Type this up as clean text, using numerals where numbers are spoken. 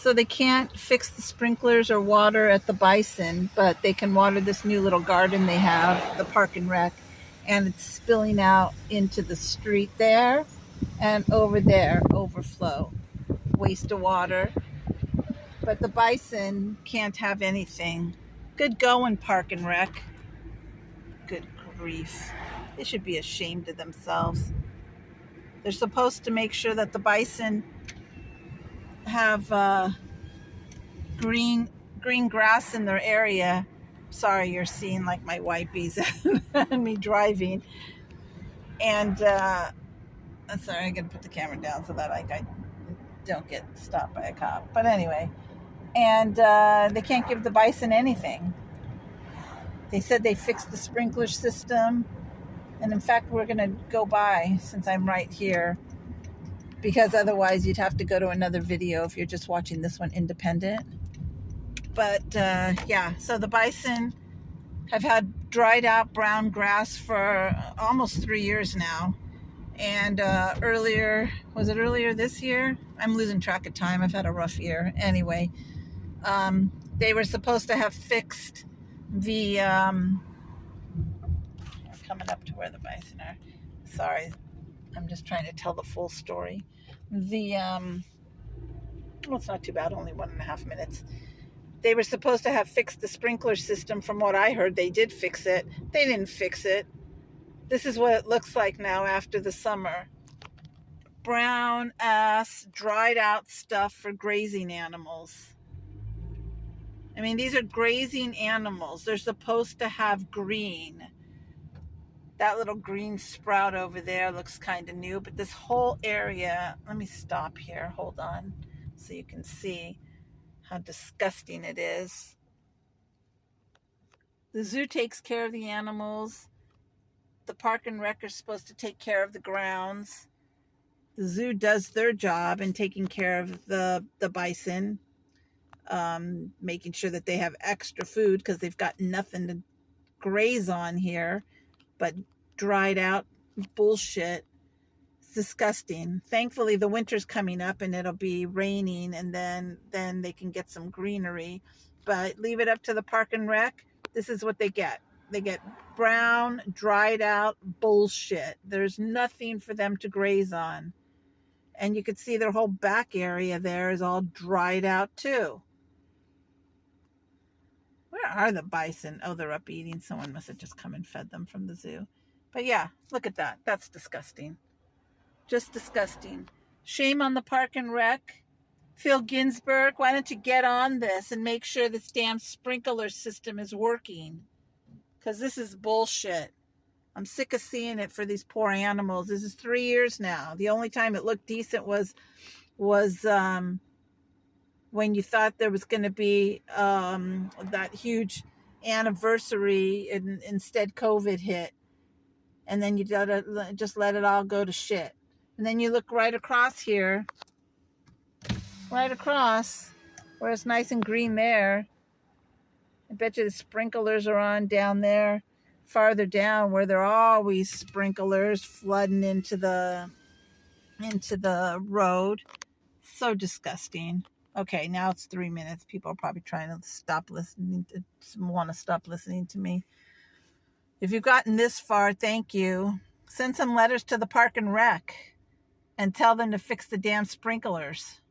So they can't fix the sprinklers or water at the Bison, but they can water this new little garden they have, the Park and Rec, and it's spilling out into the street there and over there, overflow, waste of water. But the Bison can't have anything. Good going, Park and Rec. Good grief. They should be ashamed of themselves. They're supposed to make sure that the Bison have green grass in their area. Sorry, you're seeing like my wipies and me driving. And sorry, I gotta put the camera down so that I don't get stopped by a cop. But anyway, and they can't give the Bison anything. They said they fixed the sprinkler system, and in fact, we're gonna go by since I'm right here, because otherwise you'd have to go to another video if you're just watching this one independent. But yeah, so the Bison have had dried out brown grass for almost 3 years now. And earlier this year? I'm losing track of time. I've had a rough year. Anyway, they were supposed to have fixed the, I'm coming up to where the Bison are. Sorry, I'm just trying to tell the full story. The, well, it's not too bad, only 1.5 minutes. They were supposed to have fixed the sprinkler system. From what I heard, they did fix it. They didn't fix it. This is what it looks like now after the summer. Brown ass, dried out stuff for grazing animals. I mean, these are grazing animals. They're supposed to have green. That little green sprout over there looks kind of new, but this whole area, let me stop here, hold on, so you can see how disgusting it is. The zoo takes care of the animals. The Park and Rec are supposed to take care of the grounds. The zoo does their job in taking care of the Bison, making sure that they have extra food because they've got nothing to graze on here but dried out bullshit. It's disgusting. Thankfully, the winter's coming up and it'll be raining, and then they can get some greenery. But leave it up to the Park and Rec. This is what they get. They get brown, dried out bullshit. There's nothing for them to graze on. And you could see their whole back area there is all dried out too. Where are the Bison? Oh, they're up eating. Someone must have just come and fed them from the zoo. But yeah, look at that. That's disgusting. Just disgusting. Shame on the Park and Rec. Phil Ginsburg, why don't you get on this and make sure this damn sprinkler system is working? Because this is bullshit. I'm sick of seeing it for these poor animals. This is 3 years now. The only time it looked decent was when you thought there was going to be that huge anniversary, and instead COVID hit. And then you just let it all go to shit. And then you look right across here, right across, where it's nice and green there. I bet you the sprinklers are on down there, farther down, where there are always sprinklers flooding into the road. So disgusting. Okay, now it's 3 minutes. People are probably trying to want to stop listening to me. If you've gotten this far, thank you. Send some letters to the Park and Rec and tell them to fix the damn sprinklers.